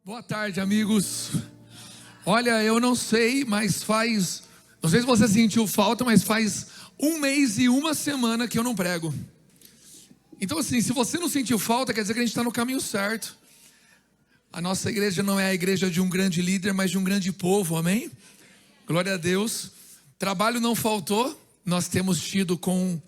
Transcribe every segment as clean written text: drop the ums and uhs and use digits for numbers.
Boa tarde, amigos. Olha, eu não sei, mas não sei se você sentiu falta, mas faz 1 mês e 1 semana que eu não prego. Então assim, se você não sentiu falta, quer dizer que a gente está no caminho certo. A nossa igreja não é a igreja de um grande líder, mas de um grande povo, amém? Glória a Deus. Trabalho não faltou, nós temos tido com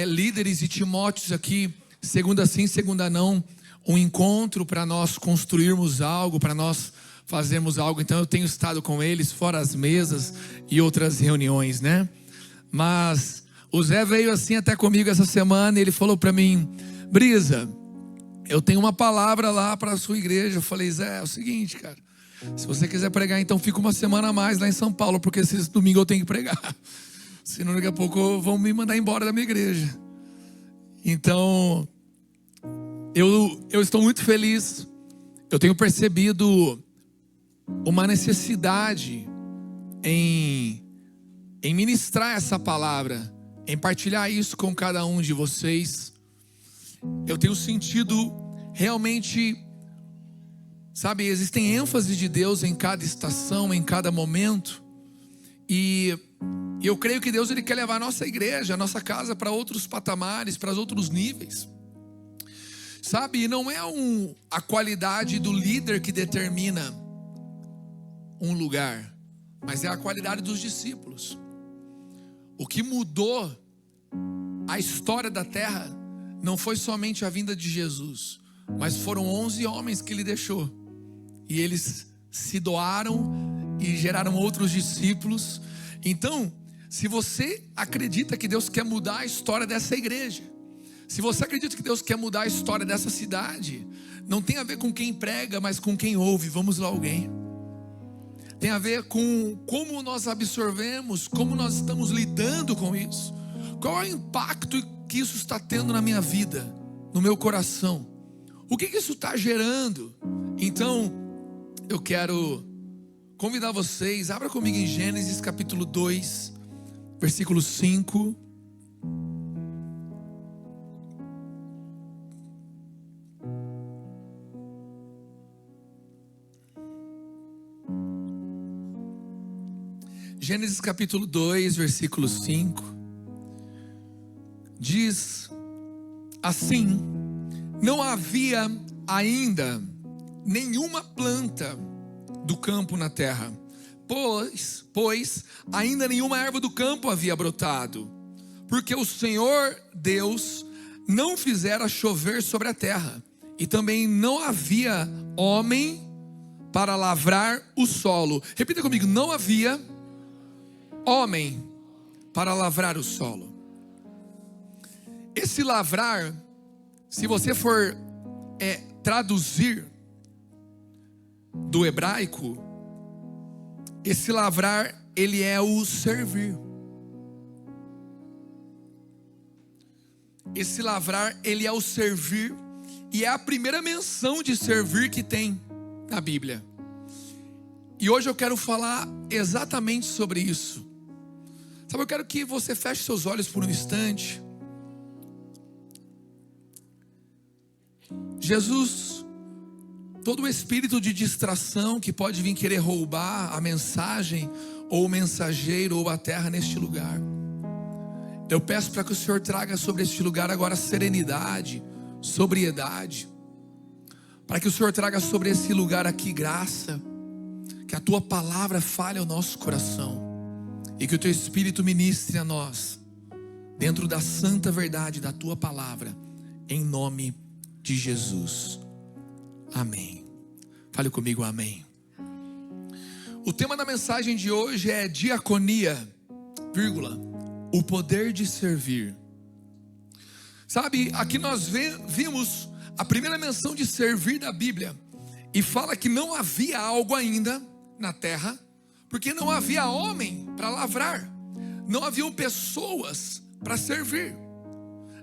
líderes e Timóteos aqui, segunda sim, segunda não, um encontro para nós construirmos algo, para nós fazermos algo. Então eu tenho estado com eles, fora as mesas e outras reuniões, né? Mas o Zé veio assim até comigo essa semana e ele falou para mim: Brisa, eu tenho uma palavra lá para a sua igreja. Eu falei: Zé, é o seguinte, cara, se você quiser pregar, então fica 1 semana a mais lá em São Paulo, porque esse domingo eu tenho que pregar, senão daqui a pouco vão me mandar embora da minha igreja. Então eu estou muito feliz. Eu tenho percebido uma necessidade em ministrar essa palavra, em partilhar isso com cada um de vocês. Eu tenho sentido realmente, sabe, existem ênfases de Deus em cada estação, em cada momento. E eu creio que Deus ele quer levar a nossa igreja, a nossa casa para outros patamares, para outros níveis. Sabe, não é a qualidade do líder que determina um lugar, mas é a qualidade dos discípulos. O que mudou a história da terra não foi somente a vinda de Jesus, mas foram 11 homens que ele deixou. E eles se doaram e geraram outros discípulos. Então, se você acredita que Deus quer mudar a história dessa igreja, se você acredita que Deus quer mudar a história dessa cidade, não tem a ver com quem prega, mas com quem ouve. Vamos lá, alguém. Tem a ver com como nós absorvemos, como nós estamos lidando com isso. Qual é o impacto que isso está tendo na minha vida, no meu coração? O que isso está gerando? Então, eu quero convidar vocês, abra comigo em Gênesis capítulo 2, versículo 5. Gênesis capítulo 2, versículo 5, diz assim: não havia ainda nenhuma planta do campo na terra, pois ainda nenhuma erva do campo havia brotado, porque o Senhor Deus não fizera chover sobre a terra, e também não havia homem para lavrar o solo. Repita comigo: não havia homem para lavrar o solo. Esse lavrar, se você for traduzir do hebraico, esse lavrar, ele é o servir. Esse lavrar, ele é o servir, e é a primeira menção de servir que tem na Bíblia. E hoje eu quero falar exatamente sobre isso. Sabe, eu quero que você feche seus olhos por um instante. Jesus, todo o espírito de distração que pode vir querer roubar a mensagem, ou o mensageiro, ou a terra neste lugar, eu peço para que o Senhor traga sobre este lugar agora serenidade, sobriedade, para que o Senhor traga sobre esse lugar aqui graça, que a Tua palavra fale ao nosso coração, e que o Teu Espírito ministre a nós, dentro da santa verdade da Tua palavra, em nome de Jesus, amém. Fale comigo, amém. O tema da mensagem de hoje é diaconia, o poder de servir. Sabe, aqui nós vimos a primeira menção de servir da Bíblia, e fala que não havia algo ainda na terra, porque não havia homem para lavrar, não haviam pessoas para servir.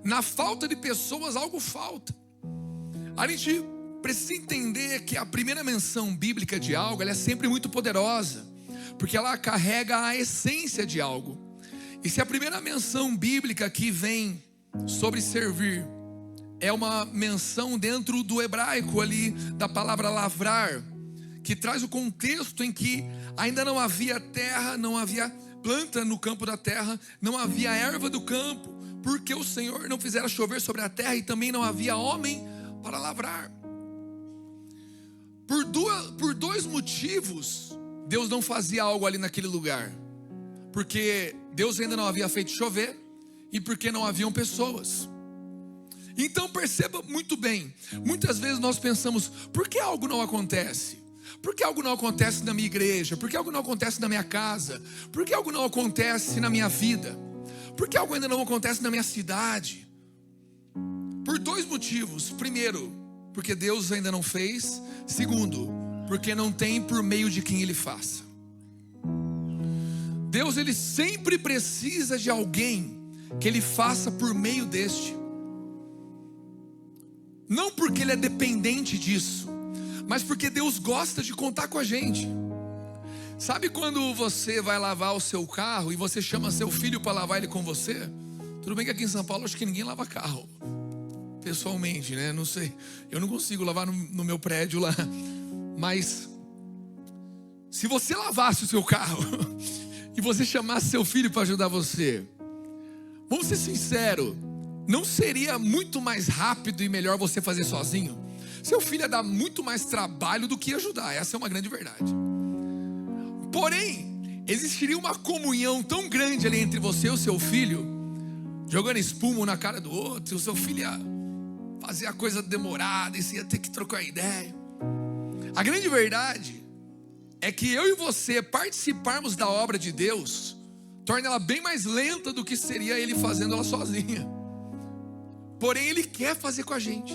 Na falta de pessoas, algo falta. A gente precisa entender que a primeira menção bíblica de algo, ela é sempre muito poderosa, porque ela carrega a essência de algo. E se a primeira menção bíblica que vem sobre servir é uma menção dentro do hebraico ali, da palavra lavrar, que traz o contexto em que ainda não havia terra, não havia planta no campo da terra, não havia erva do campo, porque o Senhor não fizera chover sobre a terra, e também não havia homem para lavrar. Por dois motivos, Deus não fazia algo ali naquele lugar: porque Deus ainda não havia feito chover, e porque não haviam pessoas. Então perceba muito bem, muitas vezes nós pensamos: por que algo não acontece? Por que algo não acontece na minha igreja? Por que algo não acontece na minha casa? Por que algo não acontece na minha vida? Por que algo ainda não acontece na minha cidade? Por dois motivos: primeiro, porque Deus ainda não fez. Segundo, porque não tem por meio de quem Ele faça. Deus, Ele sempre precisa de alguém que Ele faça por meio deste. Não porque Ele é dependente disso, mas porque Deus gosta de contar com a gente. Sabe quando você vai lavar o seu carro e você chama seu filho para lavar ele com você? Tudo bem que aqui em São Paulo acho que ninguém lava carro pessoalmente, né? Não sei, eu não consigo lavar no meu prédio lá. Mas se você lavasse o seu carro e você chamasse seu filho para ajudar você, vamos ser sinceros, não seria muito mais rápido e melhor você fazer sozinho? Seu filho ia dar muito mais trabalho do que ajudar, essa é uma grande verdade. Porém, existiria uma comunhão tão grande ali entre você e o seu filho, jogando espuma um na cara do outro, e o seu filho ia fazer a coisa demorada, e você ia ter que trocar ideia. A grande verdade é que eu e você participarmos da obra de Deus torna ela bem mais lenta do que seria Ele fazendo ela sozinha. Porém, Ele quer fazer com a gente.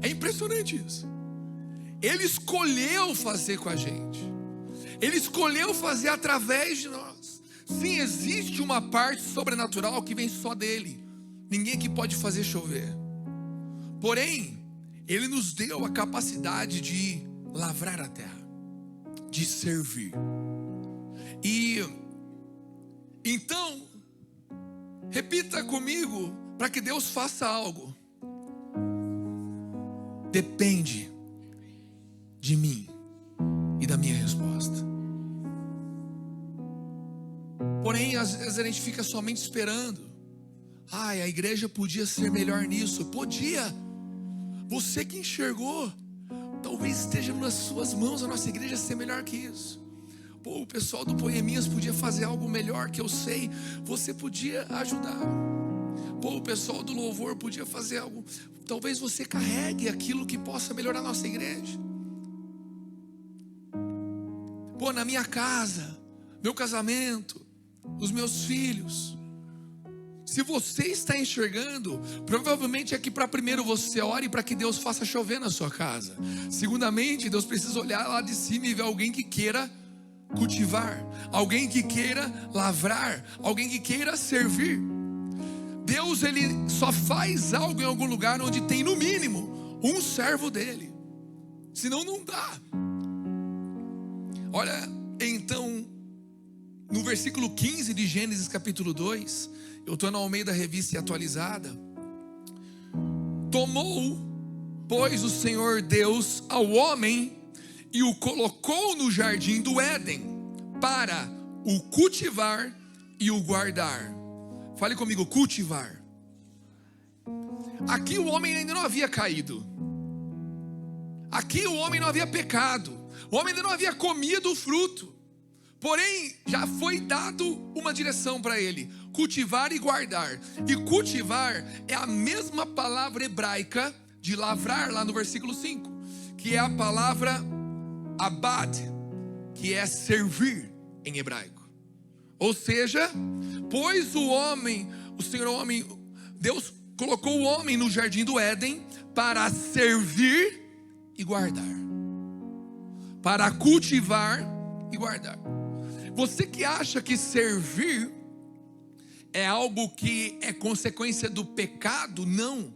É impressionante isso. Ele escolheu fazer com a gente. Ele escolheu fazer através de nós. Sim, existe uma parte sobrenatural que vem só dele. Ninguém aqui pode fazer chover. Porém, Ele nos deu a capacidade de lavrar a terra, de servir. E então, repita comigo, para que Deus faça algo, depende de mim e da minha resposta. Porém, às vezes a gente fica somente esperando. Ai, a igreja podia ser melhor nisso. Podia. Você que enxergou, talvez esteja nas suas mãos a nossa igreja ser melhor que isso. Pô, o pessoal do Poeminhas podia fazer algo melhor, que eu sei. Você podia ajudar. Pô, o pessoal do louvor podia fazer algo. Talvez você carregue aquilo que possa melhorar a nossa igreja. Pô, na minha casa, meu casamento, os meus filhos. Se você está enxergando, provavelmente é que para primeiro você ore para que Deus faça chover na sua casa. Segundamente, Deus precisa olhar lá de cima e ver alguém que queira cultivar, alguém que queira lavrar, alguém que queira servir. Deus, Ele só faz algo em algum lugar onde tem no mínimo um servo dele. Senão não dá. Olha, então, no versículo 15 de Gênesis capítulo 2, eu estou na Almeida Revista Atualizada. Tomou, pois, o Senhor Deus ao homem e o colocou no jardim do Éden para o cultivar e o guardar. Fale comigo, cultivar. Aqui o homem ainda não havia caído. Aqui o homem não havia pecado. O homem ainda não havia comido o fruto. Porém, já foi dado uma direção para ele: cultivar e guardar. E cultivar é a mesma palavra hebraica de lavrar, lá no versículo 5, que é a palavra abad, que é servir em hebraico. Ou seja, pois Deus colocou o homem no jardim do Éden para servir e guardar, para cultivar e guardar. Você que acha que servir é algo que é consequência do pecado, não.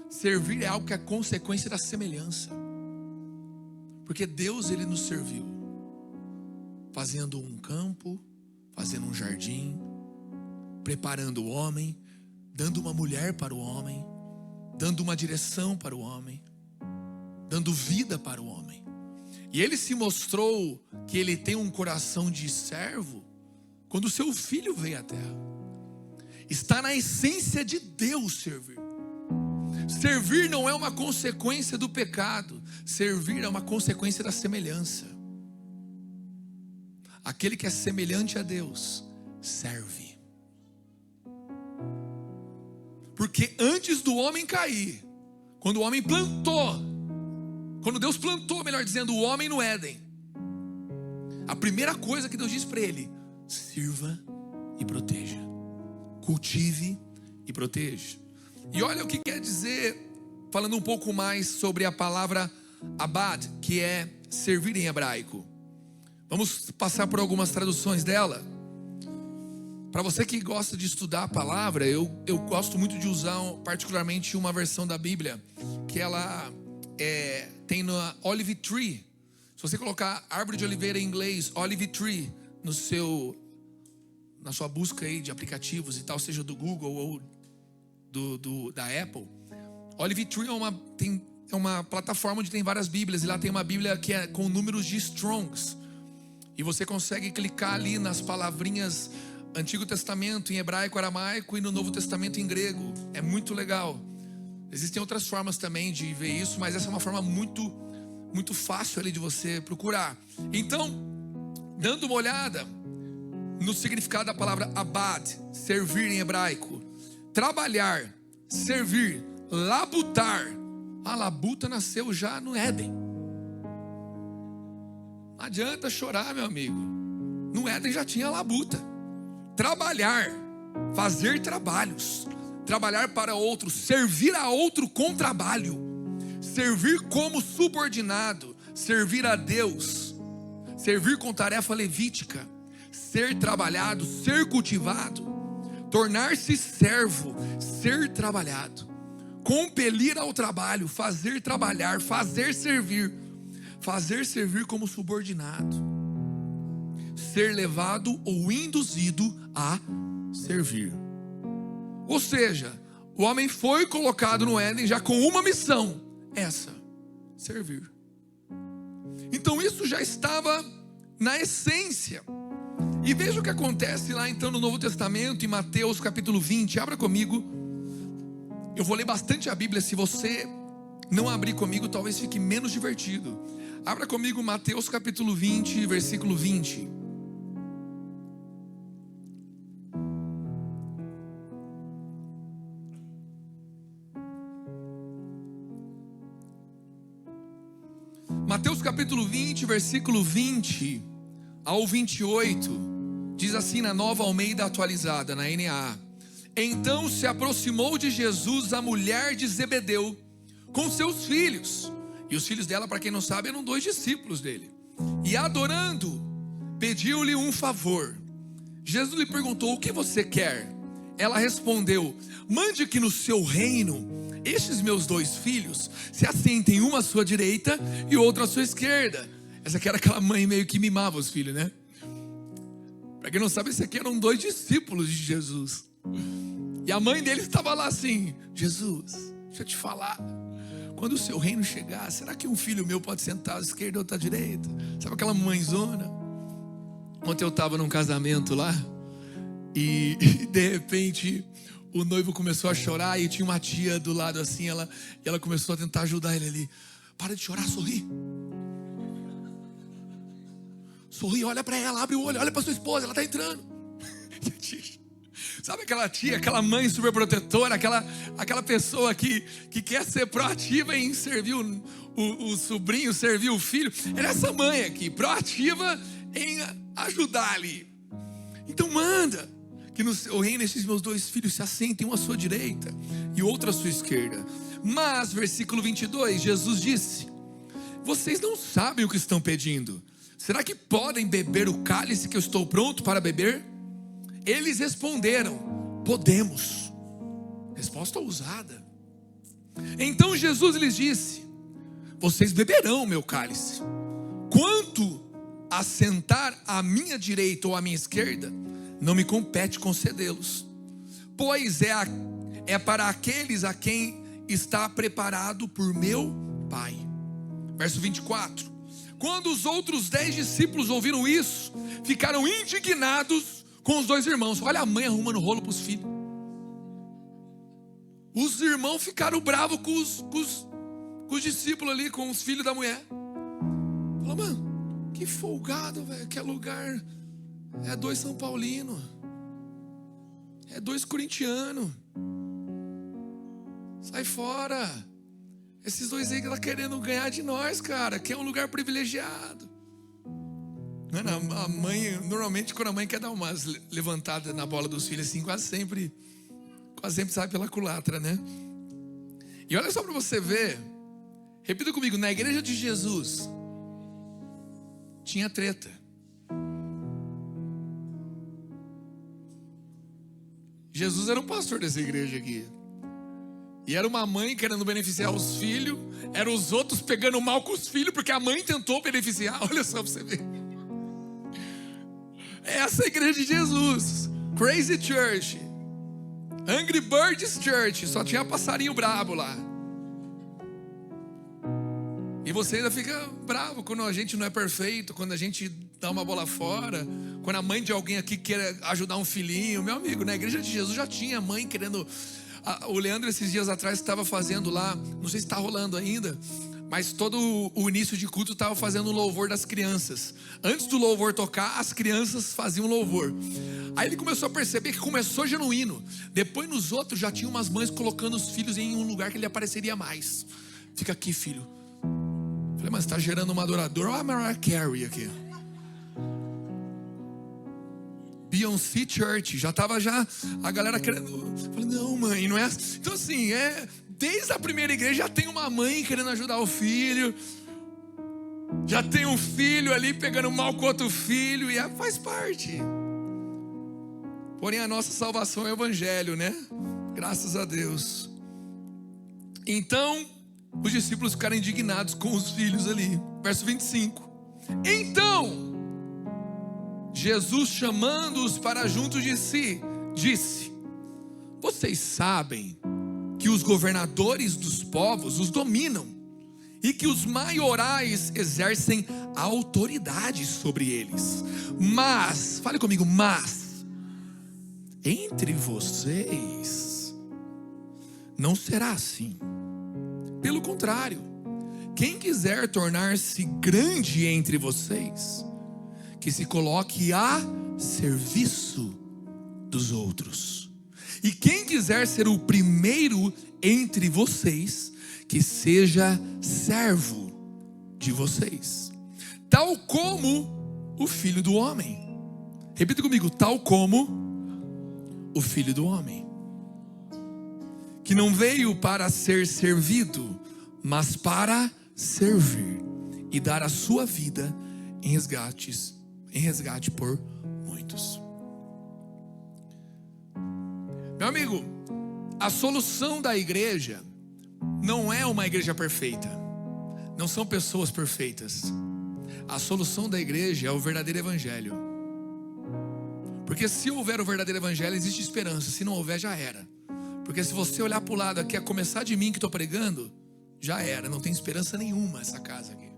Servir é algo que é consequência da semelhança. Porque Deus, Ele nos serviu, fazendo um campo, fazendo um jardim, preparando o homem, dando uma mulher para o homem, dando uma direção para o homem, dando vida para o homem. E ele se mostrou que ele tem um coração de servo quando o seu filho veio à terra. Está na essência de Deus servir. Servir não é uma consequência do pecado. Servir é uma consequência da semelhança. Aquele que é semelhante a Deus, serve. Porque antes do homem cair, quando o homem plantou, quando Deus plantou, melhor dizendo, o homem no Éden, a primeira coisa que Deus disse para ele: sirva e proteja. Cultive e proteja. E olha o que quer dizer, falando um pouco mais sobre a palavra abad, que é servir em hebraico. Vamos passar por algumas traduções dela. Para você que gosta de estudar a palavra, eu gosto muito de usar particularmente uma versão da Bíblia, que ela tem na Olive Tree. Se você colocar árvore de oliveira em inglês, Olive Tree, na sua busca aí de aplicativos e tal, seja do Google ou da Apple, Olive Tree é uma plataforma onde tem várias Bíblias, e lá tem uma Bíblia que é com números de Strongs, e você consegue clicar ali nas palavrinhas Antigo Testamento em hebraico, aramaico, e no Novo Testamento em grego. É muito legal. Existem outras formas também de ver isso, mas essa é uma forma muito, muito fácil ali de você procurar. Então, dando uma olhada no significado da palavra abad, servir em hebraico: trabalhar, servir, labutar. A labuta nasceu já no Éden. Não adianta chorar, meu amigo. No Éden já tinha labuta. Trabalhar, fazer trabalhos, trabalhar para outro, servir a outro com trabalho, servir como subordinado, servir a Deus, servir com tarefa levítica, ser trabalhado, ser cultivado, tornar-se servo, ser trabalhado, compelir ao trabalho, fazer trabalhar, fazer servir como subordinado, ser levado ou induzido a servir. Ou seja, o homem foi colocado no Éden já com uma missão, essa: servir. Então isso já estava na essência. E veja o que acontece lá então no Novo Testamento, em Mateus capítulo 20. Abra comigo. Eu vou ler bastante a Bíblia. Se você não abrir comigo, talvez fique menos divertido. Abra comigo Mateus capítulo 20, versículo 20. Mateus capítulo 20, versículo 20 ao 28, diz assim na Nova Almeida atualizada, na NA: então se aproximou de Jesus a mulher de Zebedeu com seus filhos, e os filhos dela, para quem não sabe, eram 2 discípulos dele, e adorando, pediu-lhe um favor. Jesus lhe perguntou: o que você quer? Ela respondeu: mande que no seu reino estes meus 2 filhos se assentem, uma à sua direita e outra à sua esquerda. Essa aqui era aquela mãe meio que mimava os filhos, né? Para quem não sabe, esses aqui eram 2 discípulos de Jesus. E a mãe deles estava lá assim: Jesus, deixa eu te falar, quando o seu reino chegar, será que um filho meu pode sentar à esquerda ou à direita? Sabe aquela mãezona? Ontem eu estava num casamento lá, e de repente o noivo começou a chorar, e tinha uma tia do lado assim, ela começou a tentar ajudar ele ali. Para de chorar, sorri. Sorri, olha para ela, abre o olho, olha para sua esposa, ela está entrando. Sabe aquela tia, aquela mãe super protetora, aquela pessoa que quer ser proativa em servir o sobrinho, servir o filho? Era essa mãe aqui, proativa em ajudar ali. Então manda que no seu reino esses meus 2 filhos se assentem, um à sua direita e outro à sua esquerda. Mas, versículo 22, Jesus disse: vocês não sabem o que estão pedindo. Será que podem beber o cálice que eu estou pronto para beber? Eles responderam: podemos. Resposta ousada. Então Jesus lhes disse: vocês beberão o meu cálice. Quanto a sentar à minha direita ou à minha esquerda, não me compete concedê-los, pois é para aqueles a quem está preparado por meu Pai. Verso 24: Quando os outros 10 discípulos ouviram isso, ficaram indignados com os 2 irmãos. Olha a mãe arrumando rolo para os filhos. Os irmãos ficaram bravos com os discípulos ali, com os filhos da mulher. Falou, mano, que folgado, velho. Que lugar é 2 São Paulino, é 2 corintiano. Sai fora. Esses 2 aí que estão querendo ganhar de nós, cara. Que é um lugar privilegiado. Mano, a mãe, normalmente quando a mãe quer dar umas levantadas na bola dos filhos assim, quase sempre sai pela culatra, né? E olha só para você ver. Repita comigo, na igreja de Jesus tinha treta. Jesus era o pastor dessa igreja aqui. E era uma mãe querendo beneficiar os filhos. Eram os outros pegando mal com os filhos, porque a mãe tentou beneficiar. Olha só pra você ver. Essa é a igreja de Jesus. Crazy Church. Angry Birds Church. Só tinha passarinho brabo lá. E você ainda fica bravo quando a gente não é perfeito, quando a gente dá uma bola fora, quando a mãe de alguém aqui quer ajudar um filhinho. Meu amigo, na igreja de Jesus já tinha mãe querendo... O Leandro esses dias atrás estava fazendo lá, não sei se está rolando ainda, mas todo o início de culto estava fazendo o louvor das crianças. Antes do louvor tocar, as crianças faziam louvor. Aí ele começou a perceber que começou genuíno. Depois nos outros já tinha umas mães colocando os filhos em um lugar que ele apareceria mais. Fica aqui, filho. Falei, mas está gerando uma adoradora. Olha a Mariah Carey aqui. Beyoncé Church, já estava a galera querendo. Falei, não, mãe, não é. Então assim, desde a primeira igreja já tem uma mãe querendo ajudar o filho. Já tem um filho ali pegando mal com outro filho, e faz parte. Porém a nossa salvação é o evangelho, né? Graças a Deus. Então os discípulos ficaram indignados com os filhos ali. Verso 25. Então Jesus, chamando-os para junto de si, disse: vocês sabem que os governadores dos povos os dominam, e que os maiorais exercem autoridade sobre eles. Mas, fale comigo, mas entre vocês não será assim. Pelo contrário, quem quiser tornar-se grande entre vocês, que se coloque a serviço dos outros. E quem quiser ser o primeiro entre vocês, que seja servo de vocês. Tal como o Filho do Homem. Repita comigo, tal como o Filho do Homem. Que não veio para ser servido, mas para servir e dar a sua vida em resgate por muitos. Meu amigo, a solução da igreja não é uma igreja perfeita, não são pessoas perfeitas. A solução da igreja é o verdadeiro evangelho. Porque se houver o verdadeiro evangelho, existe esperança. Se não houver, já era. Porque se você olhar para o lado aqui, a começar de mim que estou pregando, já era, não tem esperança nenhuma essa casa aqui.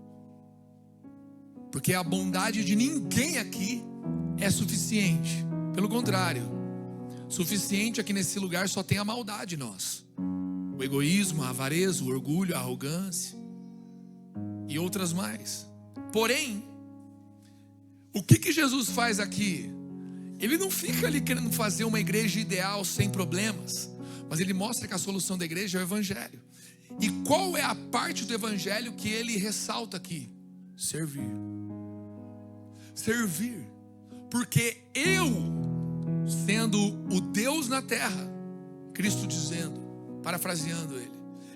Porque a bondade de ninguém aqui é suficiente. Pelo contrário, suficiente aqui nesse lugar só tem a maldade nossa. O egoísmo, a avareza, o orgulho, a arrogância e outras mais. Porém, o que Jesus faz aqui? Ele não fica ali querendo fazer uma igreja ideal sem problemas, mas ele mostra que a solução da igreja é o evangelho. E qual é a parte do evangelho que ele ressalta aqui? Servir. Servir. Porque eu, sendo o Deus na terra, Cristo dizendo, parafraseando ele,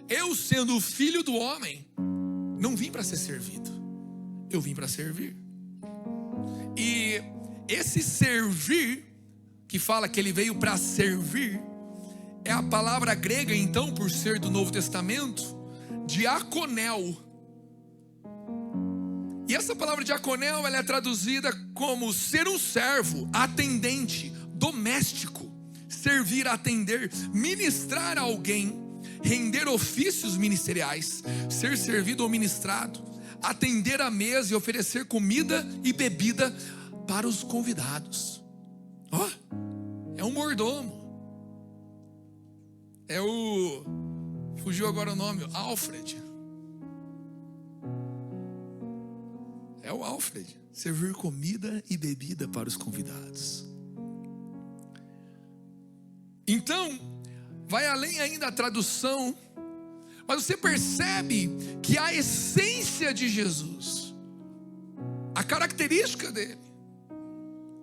eu sendo o Filho do Homem, não vim para ser servido, eu vim para servir. E esse servir, que fala que ele veio para servir, é a palavra grega, então, por ser do Novo Testamento, diaconel. E essa palavra diaconel, ela é traduzida como ser um servo, atendente, doméstico, servir, atender, ministrar a alguém, render ofícios ministeriais, ser servido ou ministrado, atender a mesa e oferecer comida e bebida para os convidados. Ó, é um mordomo. É o... fugiu agora o nome, Alfred. É o Alfred. Servir comida e bebida para os convidados. Então, vai além ainda a tradução, mas você percebe que a essência de Jesus, a característica dele,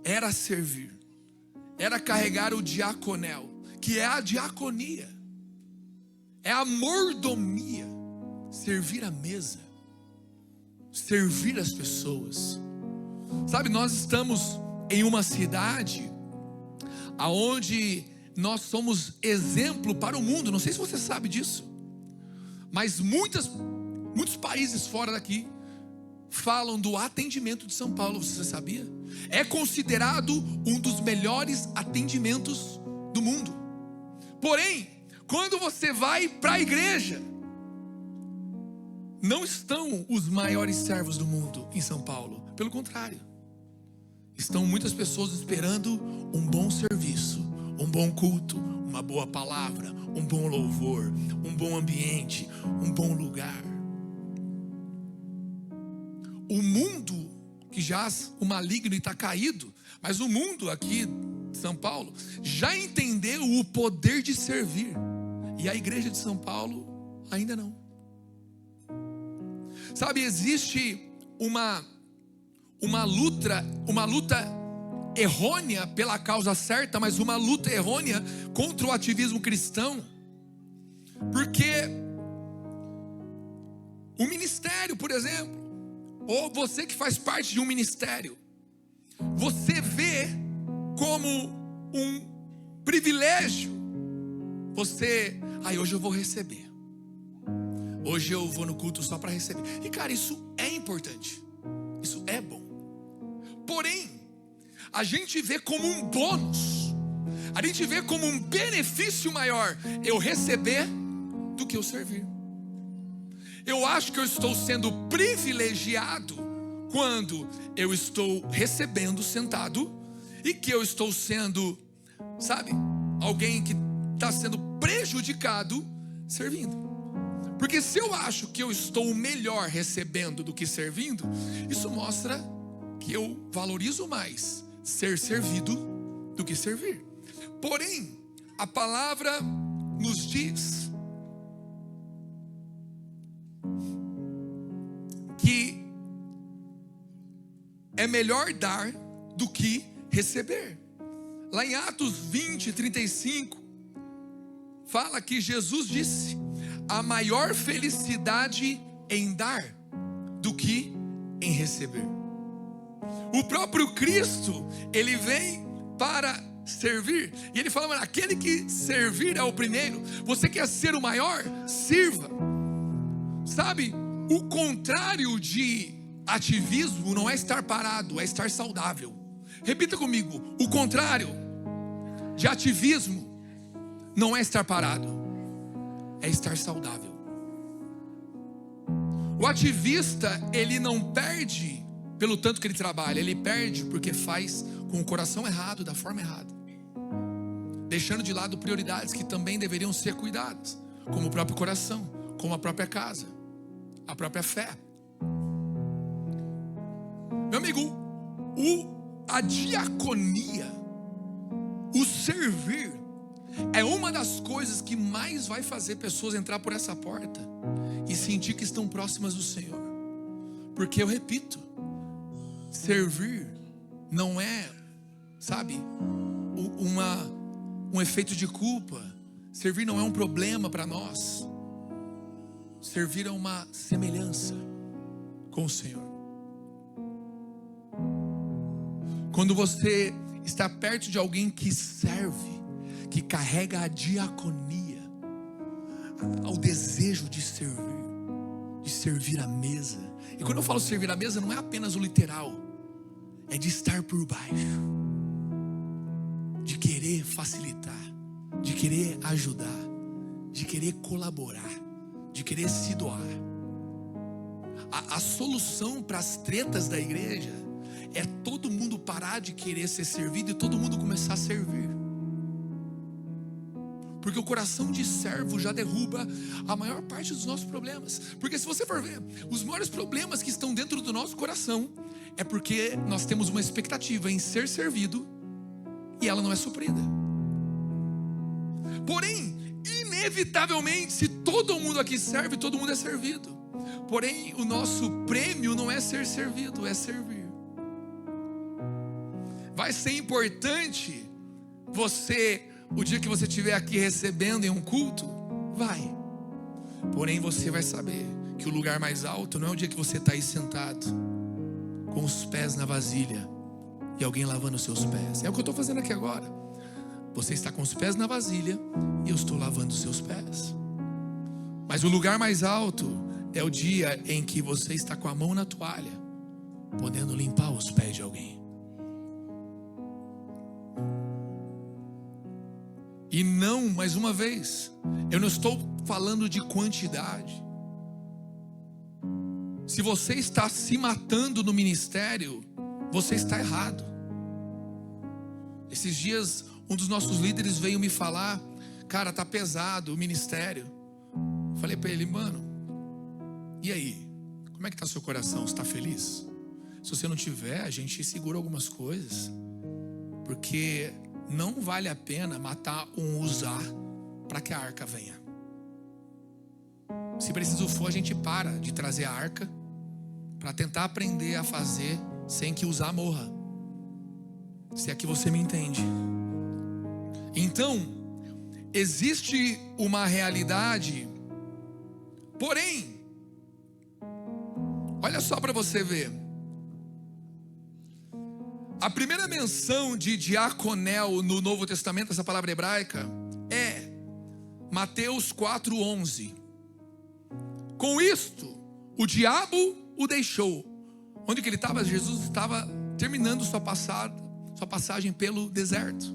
era servir, era carregar o diaconel, que é a diaconia, é a mordomia, servir a mesa, servir as pessoas. Sabe, nós estamos em uma cidade aonde nós somos exemplo para o mundo. Não sei se você sabe disso, mas muitos países fora daqui falam do atendimento de São Paulo. Você sabia? É considerado um dos melhores atendimentos do mundo. Porém, quando você vai para a igreja, não estão os maiores servos do mundo em São Paulo. Pelo contrário, estão muitas pessoas esperando um bom serviço, um bom culto, uma boa palavra, um bom louvor, um bom ambiente, um bom lugar. O mundo que jaz o maligno e está caído, mas o mundo aqui de São Paulo já entendeu o poder de servir, e a igreja de São Paulo ainda não. Sabe, existe uma luta errônea pela causa certa, mas uma luta errônea contra o ativismo cristão, porque o ministério, por exemplo, ou você que faz parte de um ministério, você vê como um privilégio. Você, hoje eu vou receber, hoje eu vou no culto só para receber. E cara, isso é importante, isso é bom. Porém, a gente vê como um bônus, a gente vê como um benefício maior eu receber do que eu servir. Eu acho que eu estou sendo privilegiado quando eu estou recebendo sentado, e que eu estou sendo, sabe, alguém que está sendo prejudicado servindo. Porque se eu acho que eu estou melhor recebendo do que servindo, isso mostra que eu valorizo mais ser servido do que servir. Porém, a palavra nos diz que é melhor dar do que receber. Lá em Atos 20:35 fala que Jesus disse: há maior felicidade em dar do que em receber. O próprio Cristo, ele vem para servir, e ele fala: aquele que servir é o primeiro. Você quer ser o maior? Sirva. Sabe, o contrário de ativismo não é estar parado, é estar saudável. Repita comigo: o contrário de ativismo não é estar parado, é estar saudável. O ativista, ele não perde pelo tanto que ele trabalha, ele perde porque faz com o coração errado, da forma errada, deixando de lado prioridades que também deveriam ser cuidadas, como o próprio coração, como a própria casa, a própria fé. Meu amigo, a diaconia, o servir, é uma das coisas que mais vai fazer pessoas entrar por essa porta e sentir que estão próximas do Senhor. Porque eu repito, servir não é, sabe, um efeito de culpa. Servir não é um problema para nós. Servir é uma semelhança com o Senhor. Quando você está perto de alguém que serve, que carrega a diaconia, ao desejo de servir a mesa. E quando eu falo servir a mesa, não é apenas o literal, é de estar por baixo, de querer facilitar, de querer ajudar, de querer colaborar, de querer se doar. a solução para as tretas da igreja é todo mundo parar de querer ser servido e todo mundo começar a servir. Porque o coração de servo já derruba a maior parte dos nossos problemas. Porque se você for ver, os maiores problemas que estão dentro do nosso coração é porque nós temos uma expectativa em ser servido e ela não é suprida. Porém, inevitavelmente, se todo mundo aqui serve, todo mundo é servido. Porém, o nosso prêmio não é ser servido, é servir. Vai ser importante você, o dia que você estiver aqui recebendo em um culto, vai. Porém, você vai saber que o lugar mais alto não é o dia que você está aí sentado, com os pés na vasilha, e alguém lavando os seus pés. É o que eu estou fazendo aqui agora. Você está com os pés na vasilha, e eu estou lavando os seus pés. Mas o lugar mais alto é o dia em que você está com a mão na toalha, podendo limpar os pés de alguém. E não, mais uma vez, eu não estou falando de quantidade. Se você está se matando no ministério, você está errado. Esses dias, um dos nossos líderes veio me falar: cara, tá pesado o ministério. Falei para ele: mano, e aí? Como é que tá seu coração? Você está feliz? Se você não tiver, a gente segura algumas coisas. Porque não vale a pena matar um Uzá para que a arca venha. Se preciso for, a gente para de trazer a arca para tentar aprender a fazer sem que Uzá morra. Se é que você me entende. Então, existe uma realidade, porém, olha só para você ver. A primeira menção de diaconel no Novo Testamento, essa palavra hebraica, é Mateus 4:11. Com isto, o diabo o deixou. Onde que ele estava? Jesus estava terminando sua passagem pelo deserto.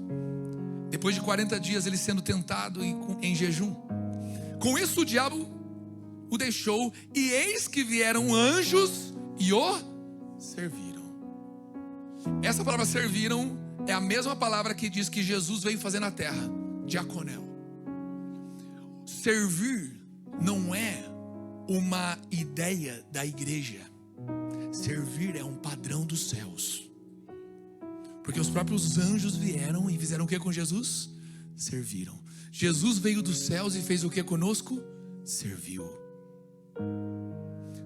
Depois de 40 dias ele sendo tentado em jejum. Com isso o diabo o deixou, e eis que vieram anjos e o serviram. Essa palavra serviram é a mesma palavra que diz que Jesus veio fazer na terra, diaconel. Servir não é uma ideia da igreja. Servir é um padrão dos céus. Porque os próprios anjos vieram e fizeram o que com Jesus? Serviram. Jesus veio dos céus e fez o que conosco? Serviu.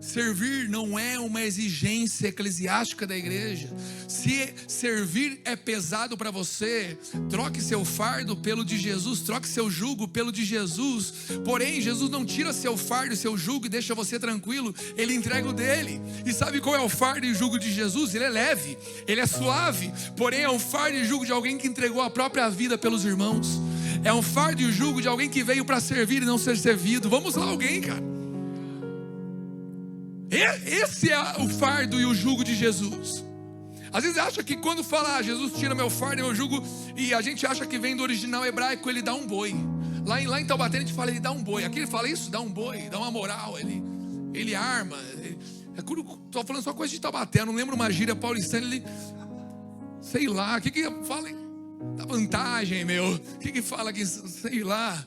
Servir não é uma exigência eclesiástica da igreja. Se servir é pesado para você, troque seu fardo pelo de Jesus, troque seu jugo pelo de Jesus. Porém, Jesus não tira seu fardo e seu jugo e deixa você tranquilo, Ele entrega o dele. E sabe qual é o fardo e o jugo de Jesus? Ele é leve, ele é suave. Porém, é um fardo e o jugo de alguém que entregou a própria vida pelos irmãos. É um fardo e o jugo de alguém que veio para servir e não ser servido. Vamos lá, alguém, cara. Esse é o fardo e o jugo de Jesus. Às vezes acha que quando fala Jesus tira meu fardo e meu jugo, e a gente acha que vem do original hebraico, ele dá um boi. Lá em Taubaté a gente fala, ele dá um boi. Aqui ele fala isso, dá um boi, dá uma moral, ele arma. Estou falando só coisa de Taubaté, não lembro uma gíria paulistana, ele, sei lá, o que fala? Dá vantagem, meu. O que fala aqui, sei lá.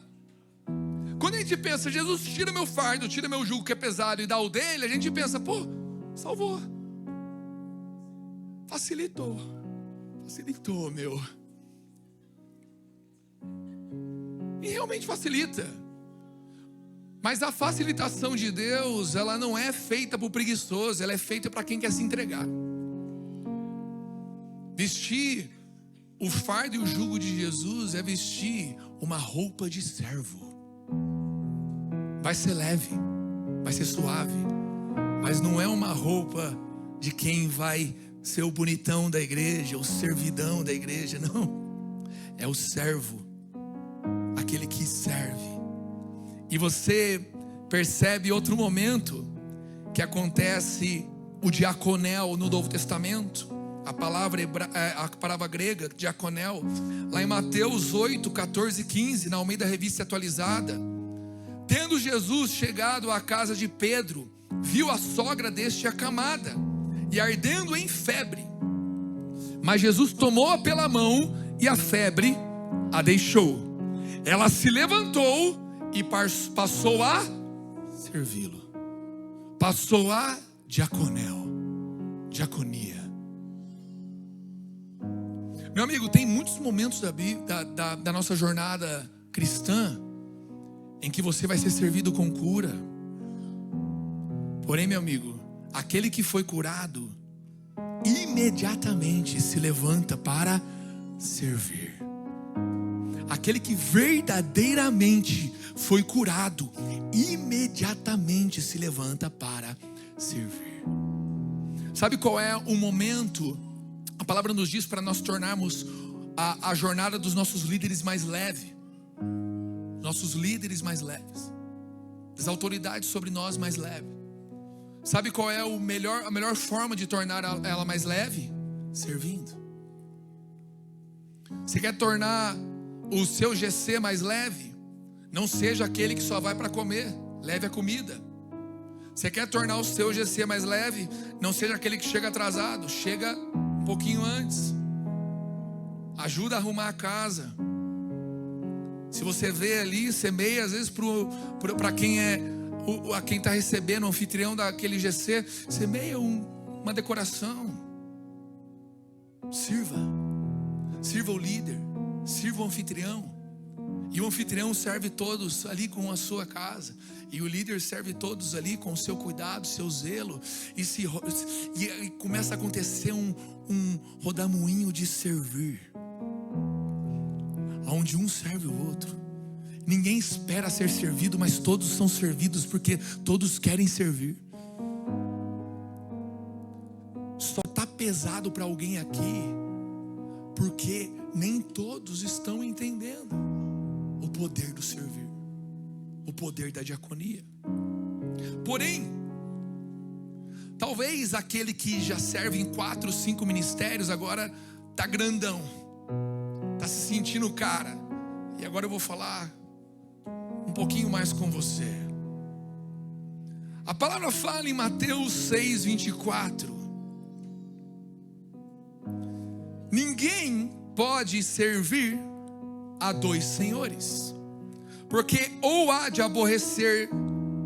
Quando a gente pensa, Jesus tira meu fardo, tira meu jugo que é pesado e dá o dele, a gente pensa, pô, salvou. Facilitou, meu. E realmente facilita. Mas a facilitação de Deus, ela não é feita para o preguiçoso, ela é feita para quem quer se entregar. Vestir o fardo e o jugo de Jesus é vestir uma roupa de servo. Vai ser leve, vai ser suave, mas não é uma roupa de quem vai ser o bonitão da igreja, o servidão da igreja, não. É o servo, aquele que serve. E você percebe outro momento que acontece o diaconel no Novo Testamento, a palavra grega, diaconel, lá em Mateus 8, 14 e 15, na Almeida Revista Atualizada. Tendo Jesus chegado à casa de Pedro, viu a sogra deste acamada e ardendo em febre. Mas Jesus tomou-a pela mão e a febre a deixou. Ela se levantou e passou a servi-lo. Passou a diaconia. Meu amigo, tem muitos momentos da nossa jornada cristã em que você vai ser servido com cura. Porém, meu amigo, aquele que foi curado imediatamente se levanta para servir. Aquele que verdadeiramente foi curado imediatamente se levanta para servir. Sabe qual é o momento? A palavra nos diz para nós tornarmos a jornada dos nossos líderes mais leve. Nossos líderes mais leves, as autoridades sobre nós mais leve. Sabe qual é a melhor forma de tornar ela mais leve? Servindo. Você quer tornar o seu GC mais leve? Não seja aquele que só vai para comer, leve a comida. Você quer tornar o seu GC mais leve? Não seja aquele que chega atrasado, chega um pouquinho antes. Ajuda a arrumar a casa. Se você vê ali, semeia às vezes para quem a quem está recebendo, o anfitrião daquele GC, semeia uma decoração. Sirva o líder, sirva o anfitrião. E o anfitrião serve todos ali com a sua casa, e o líder serve todos ali com o seu cuidado, seu zelo. E começa a acontecer um rodamuinho de servir, onde um serve o outro. Ninguém espera ser servido, mas todos são servidos porque todos querem servir. Só está pesado para alguém aqui porque nem todos estão entendendo o poder do servir, o poder da diaconia. Porém, talvez aquele que já serve em 4, 5 ministérios agora está grandão, está se sentindo cara. E agora eu vou falar um pouquinho mais com você. A palavra fala em Mateus 6:24. Ninguém pode servir a 2 senhores, porque ou há de aborrecer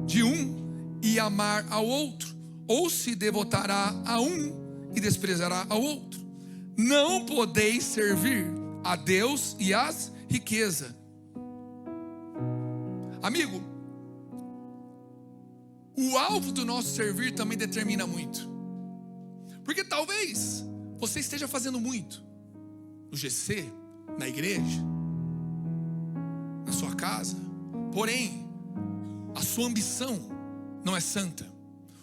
de um e amar ao outro, ou se devotará a um e desprezará ao outro. Não podeis servir a Deus e às riquezas. Amigo, o alvo do nosso servir também determina muito. Porque talvez você esteja fazendo muito no GC, na igreja, na sua casa, porém a sua ambição não é santa,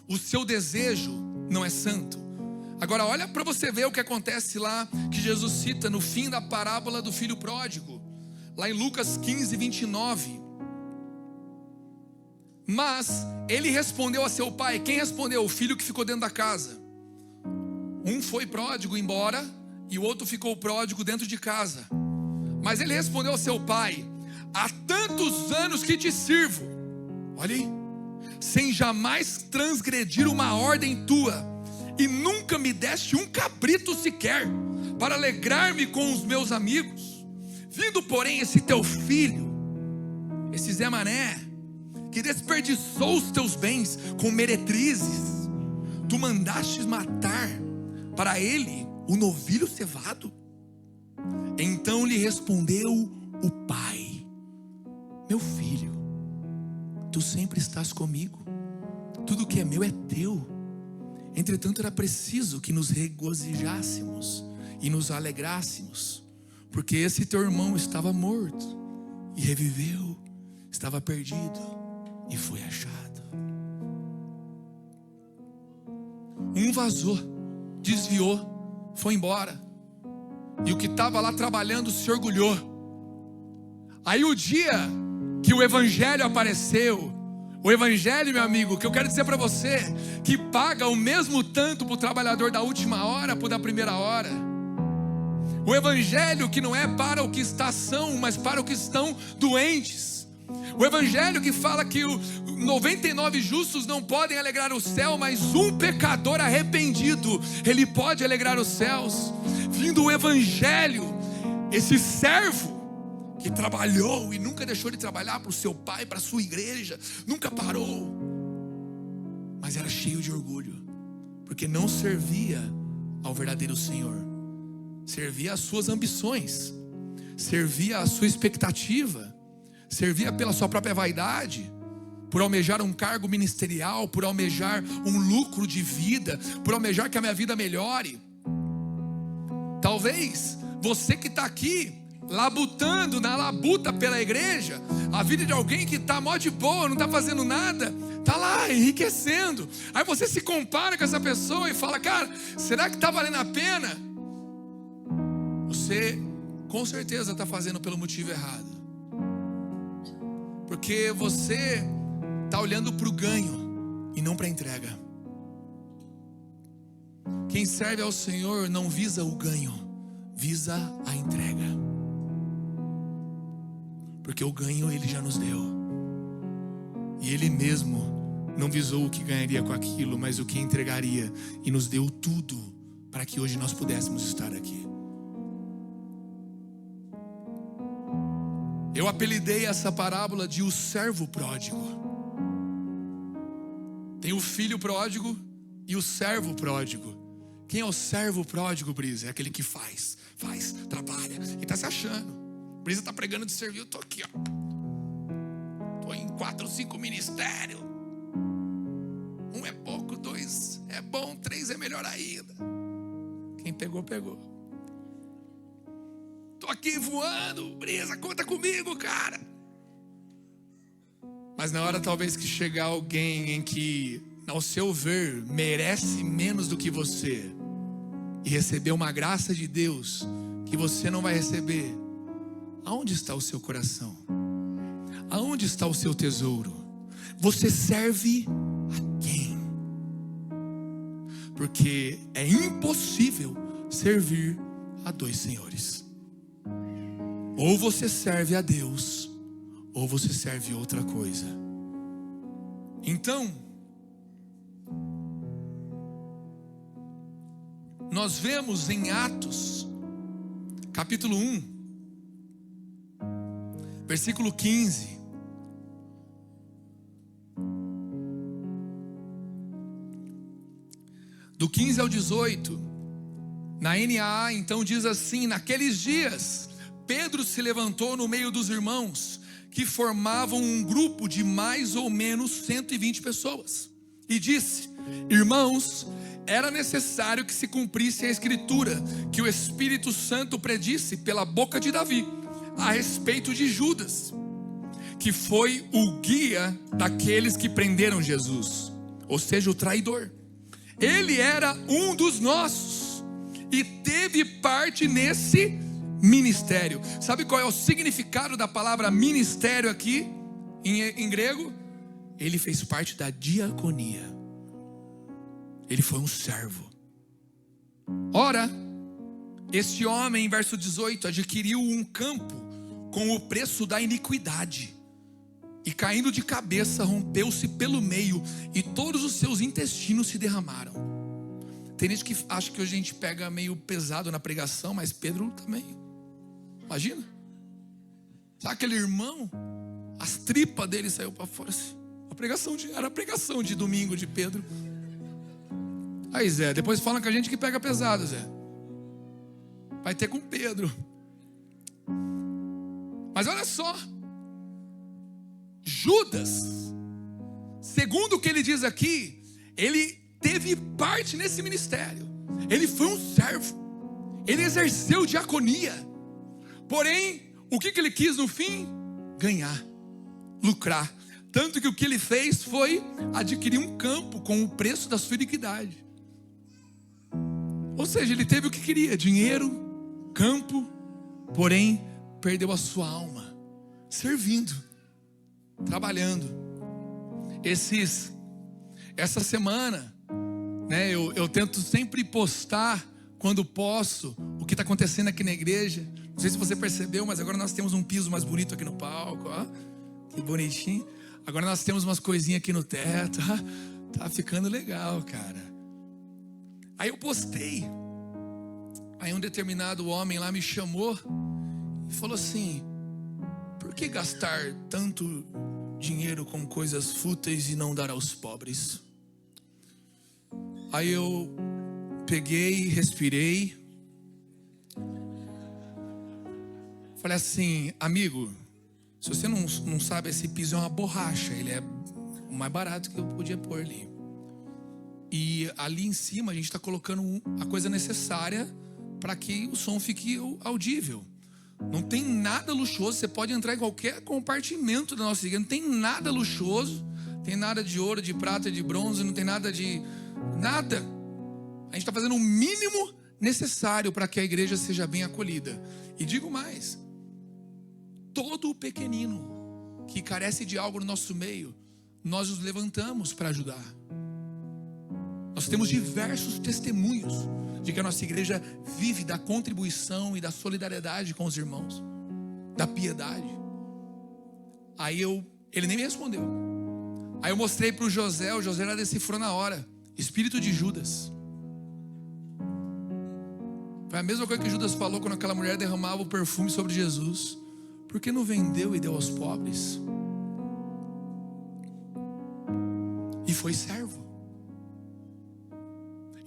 o seu desejo não é santo. Agora olha para você ver o que acontece lá, que Jesus cita no fim da parábola do filho pródigo, lá em Lucas 15:29. Mas ele respondeu a seu pai. Quem respondeu? O filho que ficou dentro da casa. Um foi pródigo embora e o outro ficou pródigo dentro de casa. Mas ele respondeu ao seu pai: há tantos anos que te sirvo, olha aí, sem jamais transgredir uma ordem tua, e nunca me deste um cabrito sequer para alegrar-me com os meus amigos. Vindo porém esse teu filho, esse Zé Mané, que desperdiçou os teus bens com meretrizes, tu mandastes matar para ele o novilho cevado. Então lhe respondeu o pai: meu filho, tu sempre estás comigo, tudo que é meu é teu. Entretanto era preciso que nos regozijássemos e nos alegrássemos, porque esse teu irmão estava morto e reviveu, estava perdido e foi achado. Um vazou, desviou, foi embora, e o que estava lá trabalhando se orgulhou. Aí o dia que o evangelho apareceu, o evangelho, meu amigo, que eu quero dizer para você, que paga o mesmo tanto para o trabalhador da última hora, para o da primeira hora. O evangelho que não é para o que está são, mas para o que estão doentes. O evangelho que fala que 99 justos não podem alegrar o céu, mas um pecador arrependido, ele pode alegrar os céus. Vindo o evangelho, esse servo que trabalhou e nunca deixou de trabalhar para o seu pai, para a sua igreja, nunca parou, mas era cheio de orgulho, porque não servia ao verdadeiro Senhor, servia às suas ambições, servia à sua expectativa, servia pela sua própria vaidade, por almejar um cargo ministerial, por almejar um lucro de vida, por almejar que a minha vida melhore. Talvez você que está aqui labutando na labuta pela igreja, a vida de alguém que está mó de boa, não está fazendo nada, está lá enriquecendo. Aí você se compara com essa pessoa e fala: cara, será que está valendo a pena? Você com certeza está fazendo pelo motivo errado, porque você está olhando para o ganho e não para a entrega. Quem serve ao Senhor não visa o ganho, visa a entrega, porque o ganho Ele já nos deu, e Ele mesmo não visou o que ganharia com aquilo, mas o que entregaria, e nos deu tudo para que hoje nós pudéssemos estar aqui. Eu apelidei essa parábola de o servo pródigo. Tem o filho pródigo e o servo pródigo. Quem é o servo pródigo, Brisa? É aquele que faz, trabalha e está se achando. Brisa está pregando de servir, eu estou aqui, ó. Estou em 4 ou 5 ministérios. 1 é pouco, 2 é bom, 3 é melhor ainda. Quem pegou, pegou. Estou aqui voando, Brisa, conta comigo, cara. Mas na hora talvez que chegar alguém em que, ao seu ver, merece menos do que você, e receber uma graça de Deus que você não vai receber, aonde está o seu coração? Aonde está o seu tesouro? Você serve a quem? Porque é impossível servir a 2 senhores. Ou você serve a Deus, ou você serve outra coisa. Então, nós vemos em Atos, capítulo 1, versículo 15. Do 15 ao 18, na NAA, então diz assim: naqueles dias, Pedro se levantou no meio dos irmãos, que formavam um grupo de mais ou menos 120 pessoas, e disse: irmãos, era necessário que se cumprisse a escritura, que o Espírito Santo predisse pela boca de Davi, a respeito de Judas, que foi o guia daqueles que prenderam Jesus, ou seja, o traidor. Ele era um dos nossos, e teve parte nesse ministério. Sabe qual é o significado da palavra ministério aqui em grego? Ele fez parte da diaconia. Ele foi um servo. Ora, este homem, em verso 18, adquiriu um campo com o preço da iniquidade, e caindo de cabeça, rompeu-se pelo meio, e todos os seus intestinos se derramaram. Tem gente que acha que a gente pega meio pesado na pregação, mas Pedro também. Imagina. Sabe aquele irmão? As tripas dele saiu para fora. Era a pregação de domingo de Pedro. Aí, Zé, depois falam com a gente que pega pesado, Zé. Vai ter com Pedro. Mas olha só, Judas, segundo o que ele diz aqui, ele teve parte nesse ministério. Ele foi um servo. Ele exerceu diaconia. Porém, o que ele quis no fim? Ganhar, lucrar. Tanto que o que ele fez foi adquirir um campo com o preço da sua iniquidade. Ou seja, ele teve o que queria: dinheiro, campo, porém perdeu a sua alma, servindo, trabalhando. Essa semana, né, eu tento sempre postar, quando posso, o que está acontecendo aqui na igreja. Não sei se você percebeu, mas agora nós temos um piso mais bonito aqui no palco, ó. Que bonitinho. Agora nós temos umas coisinhas aqui no teto. Tá ficando legal, cara. Aí eu postei. Aí um determinado homem lá me chamou e falou assim: por que gastar tanto dinheiro com coisas fúteis e não dar aos pobres? Aí eu peguei, respirei. Falei assim: amigo, se você não sabe, esse piso é uma borracha. Ele é o mais barato que eu podia pôr ali. E ali em cima a gente está colocando a coisa necessária para que o som fique audível. Não tem nada luxuoso. Você pode entrar em qualquer compartimento da nossa igreja. Não tem nada luxuoso. Não tem nada de ouro, de prata, de bronze. Não tem nada de... nada. A gente está fazendo o mínimo necessário para que a igreja seja bem acolhida. E digo mais: todo pequenino que carece de algo no nosso meio, nós os levantamos para ajudar. Nós temos diversos testemunhos de que a nossa igreja vive da contribuição e da solidariedade com os irmãos, da piedade. Aí ele nem me respondeu. Aí eu mostrei para o José já decifrou na hora: espírito de Judas. Foi a mesma coisa que Judas falou quando aquela mulher derramava o perfume sobre Jesus: por que não vendeu e deu aos pobres? E foi servo.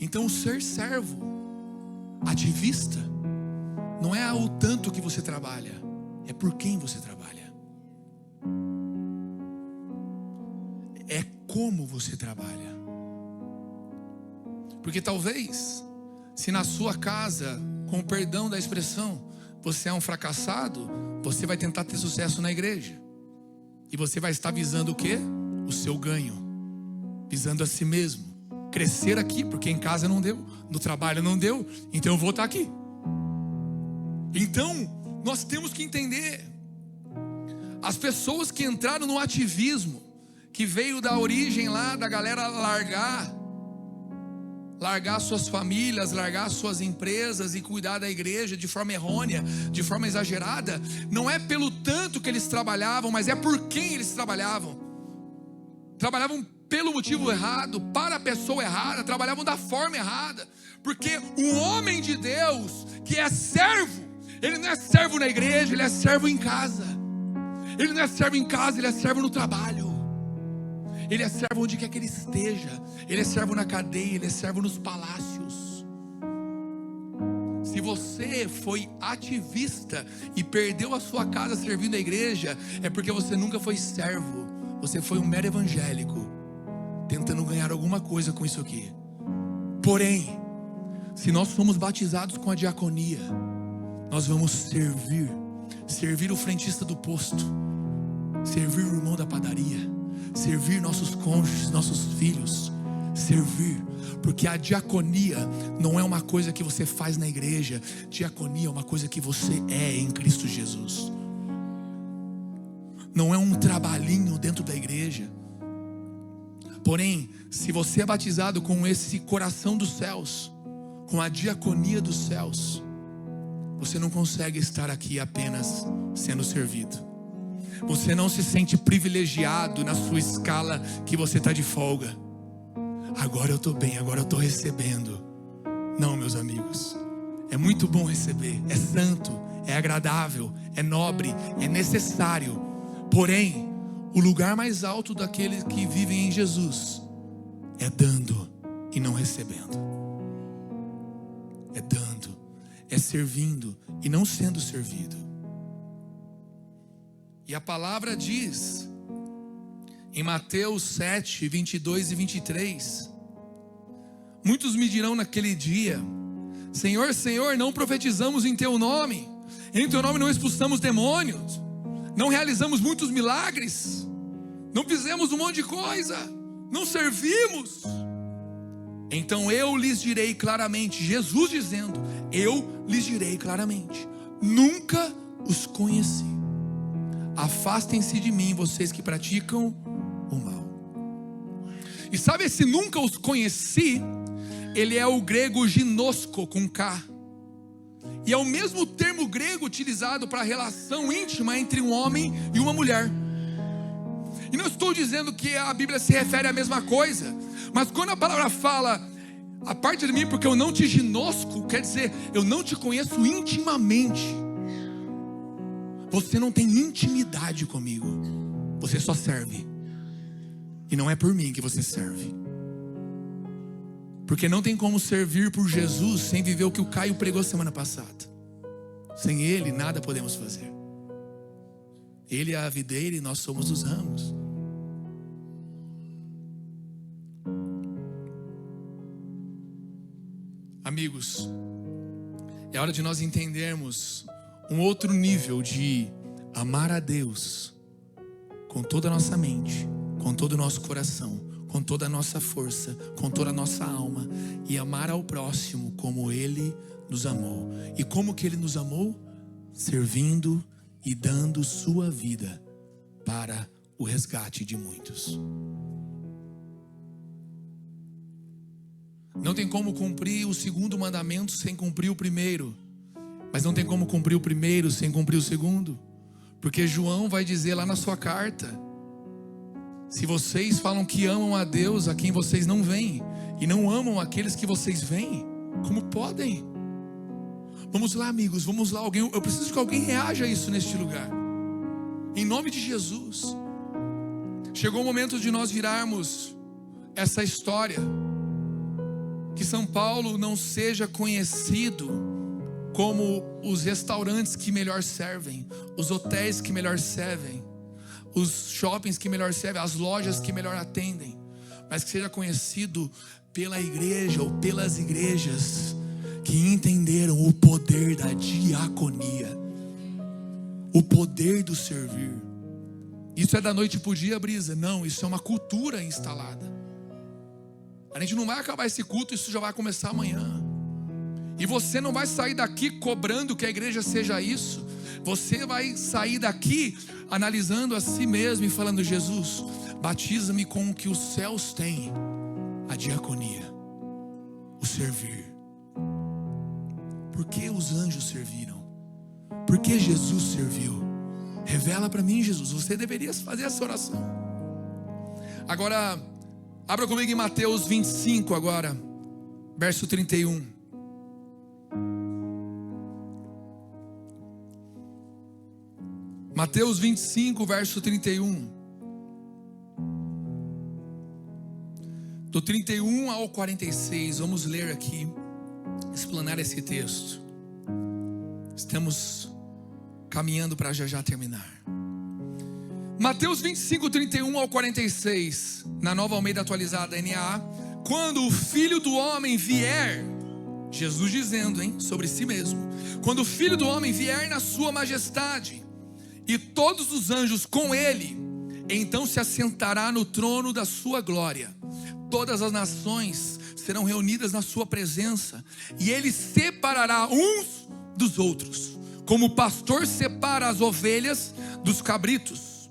Então, ser servo, ativista, não é o tanto que você trabalha, é por quem você trabalha. É como você trabalha. Porque talvez, se na sua casa, com o perdão da expressão, você é um fracassado, você vai tentar ter sucesso na igreja. E você vai estar visando o quê? O seu ganho. Visando a si mesmo. Crescer aqui, porque em casa não deu, no trabalho não deu, então eu vou estar aqui. Então, nós temos que entender: as pessoas que entraram no ativismo, que veio da origem lá da galera largar suas famílias, largar suas empresas e cuidar da igreja de forma errônea, de forma exagerada, não é pelo tanto que eles trabalhavam, mas é por quem eles trabalhavam. Trabalhavam pelo motivo errado, para a pessoa errada, trabalhavam da forma errada. Porque o homem de Deus, que é servo, ele não é servo na igreja, ele é servo em casa. Ele não é servo em casa, ele é servo no trabalho. Ele é servo onde quer que ele esteja. Ele é servo na cadeia, ele é servo nos palácios. Se você foi ativista e perdeu a sua casa servindo a igreja, é porque você nunca foi servo. Você foi um mero evangélico, tentando ganhar alguma coisa com isso aqui. Porém, se nós somos batizados com a diaconia, nós vamos servir o frentista do posto, servir o irmão da padaria, servir nossos cônjuges, nossos filhos, servir, porque a diaconia não é uma coisa que você faz na igreja. Diaconia é uma coisa que você é em Cristo Jesus. Não é um trabalhinho dentro da igreja. Porém, se você é batizado com esse coração dos céus, com a diaconia dos céus, você não consegue estar aqui apenas sendo servido. Você não se sente privilegiado na sua escala que você está de folga. Agora eu estou bem, agora eu estou recebendo. Não, meus amigos, é muito bom receber, é santo, é agradável, é nobre, é necessário. Porém, o lugar mais alto daqueles que vivem em Jesus é dando e não recebendo. É dando, é servindo e não sendo servido. E a palavra diz em Mateus 7, 22 e 23: muitos me dirão naquele dia: Senhor, Senhor, não profetizamos em Teu nome, em Teu nome não expulsamos demônios, não realizamos muitos milagres, não fizemos um monte de coisa, não servimos. Então eu lhes direi claramente, Jesus dizendo, eu lhes direi claramente: nunca os conheci. Afastem-se de mim, vocês que praticam o mal. E sabe, esse nunca os conheci, ele é o grego ginosko com K. E é o mesmo termo grego utilizado para a relação íntima entre um homem e uma mulher. E não estou dizendo que a Bíblia se refere à mesma coisa, mas quando a palavra fala, aparte de mim porque eu não te ginosco, quer dizer, eu não te conheço intimamente. Você não tem intimidade comigo, você só serve. E não é por mim que você serve, porque não tem como servir por Jesus sem viver o que o Caio pregou semana passada. Sem Ele nada podemos fazer. Ele é a videira e nós somos os ramos. Amigos, é hora de nós entendermos um outro nível de amar a Deus com toda a nossa mente, com todo o nosso coração, com toda a nossa força, com toda a nossa alma, e amar ao próximo como Ele nos amou. E como que Ele nos amou? Servindo e dando sua vida para o resgate de muitos. Não tem como cumprir o segundo mandamento sem cumprir o primeiro, mas não tem como cumprir o primeiro sem cumprir o segundo, porque João vai dizer lá na sua carta: se vocês falam que amam a Deus a quem vocês não veem, e não amam aqueles que vocês veem, como podem? Vamos lá, amigos, vamos lá. Eu preciso que alguém reaja a isso neste lugar, em nome de Jesus. Chegou o momento de nós virarmos essa história, que São Paulo não seja conhecido como os restaurantes que melhor servem, os hotéis que melhor servem, os shoppings que melhor servem, as lojas que melhor atendem, mas que seja conhecido pela igreja ou pelas igrejas que entenderam o poder da diaconia, o poder do servir. Isso é da noite para o dia, Brisa? Não, isso é uma cultura instalada. A gente não vai acabar esse culto, isso já vai começar amanhã. E você não vai sair daqui cobrando que a igreja seja isso. Você vai sair daqui analisando a si mesmo e falando: Jesus, batiza-me com o que os céus têm, a diaconia, o servir. Por que os anjos serviram? Por que Jesus serviu? Revela para mim, Jesus. Você deveria fazer essa oração. Agora, abra comigo em Mateus 25 agora, verso 31. Mateus 25, verso 31. Do 31 ao 46, vamos ler aqui, explanar esse texto. Estamos caminhando para já terminar. Mateus 25, 31 ao 46, na Nova Almeida Atualizada, NAA. Quando o Filho do Homem vier, Jesus dizendo, sobre si mesmo: quando o Filho do Homem vier na sua majestade, e todos os anjos com ele, então se assentará no trono da sua glória. Todas as nações serão reunidas na sua presença, e ele separará uns dos outros, como o pastor separa as ovelhas dos cabritos.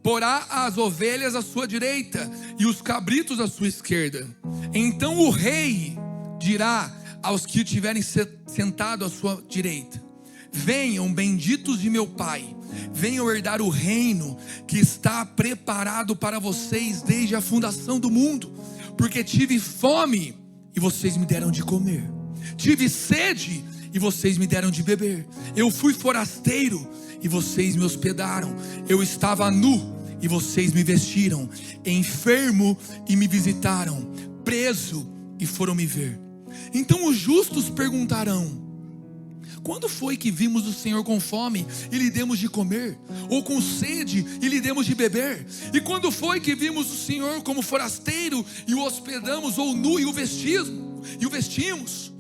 Porá as ovelhas à sua direita e os cabritos à sua esquerda. Então o rei dirá aos que tiverem sentado à sua direita: venham, benditos de meu Pai, venham herdar o reino que está preparado para vocês desde a fundação do mundo. Porque tive fome e vocês me deram de comer, tive sede e vocês me deram de beber. Eu fui forasteiro e vocês me hospedaram. Eu estava nu e vocês me vestiram, enfermo e me visitaram, preso e foram me ver. Então os justos perguntarão: quando foi que vimos o Senhor com fome e lhe demos de comer, ou com sede e lhe demos de beber? E quando foi que vimos o Senhor como forasteiro e o hospedamos, ou nu e o vestimos?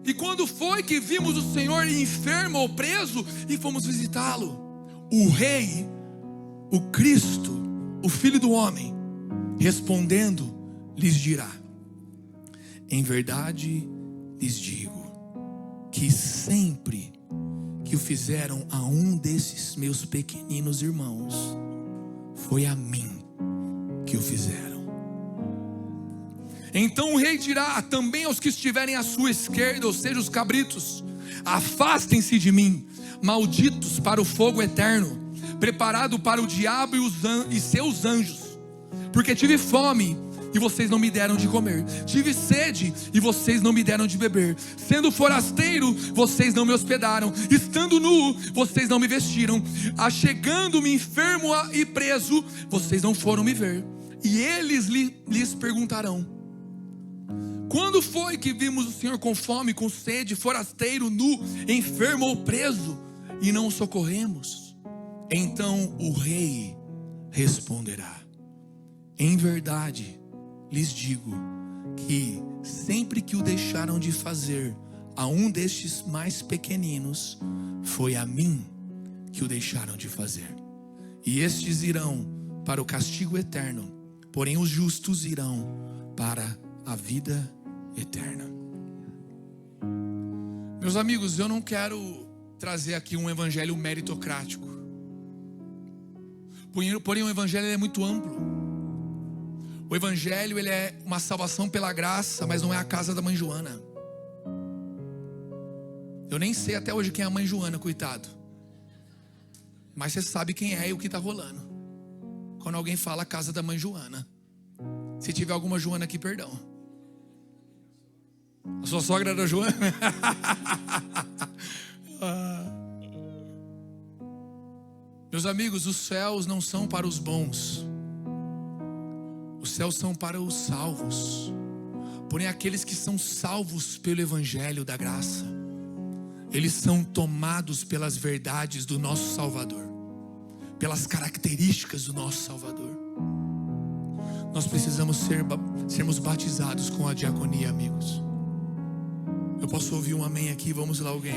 E quando foi que vimos o Senhor enfermo ou preso e fomos visitá-lo? O Rei, o Cristo, o Filho do Homem, respondendo, lhes dirá: em verdade lhes digo, que sempre que o fizeram a um desses meus pequeninos irmãos, foi a mim que o fizeram. Então o rei dirá também aos que estiverem à sua esquerda, ou seja, os cabritos: afastem-se de mim, malditos, para o fogo eterno, preparado para o diabo e seus anjos. Porque tive fome e vocês não me deram de comer, tive sede e vocês não me deram de beber, sendo forasteiro, vocês não me hospedaram, estando nu, vocês não me vestiram, achegando-me enfermo e preso, vocês não foram me ver. E eles lhes perguntarão: quando foi que vimos o Senhor com fome, com sede, forasteiro, nu, enfermo ou preso, e não o socorremos? Então o rei responderá: em verdade lhes digo que sempre que o deixaram de fazer a um destes mais pequeninos, foi a mim que o deixaram de fazer. E estes irão para o castigo eterno, porém os justos irão para a vida eterna. Meus amigos, eu não quero trazer aqui um evangelho meritocrático, porém o evangelho é muito amplo. O evangelho, ele é uma salvação pela graça, mas não é a casa da mãe Joana. Eu nem sei até hoje quem é a mãe Joana, coitado. Mas você sabe quem é e o que está rolando quando alguém fala casa da mãe Joana. Se tiver alguma Joana aqui, perdão. A sua sogra era Joana? Meus amigos, os céus não são para os bons, os céus são para os salvos. Porém aqueles que são salvos pelo evangelho da graça, eles são tomados pelas verdades do nosso Salvador, pelas características do nosso Salvador. Nós precisamos sermos batizados com a diaconia, amigos. Eu posso ouvir um amém aqui? Vamos lá, alguém.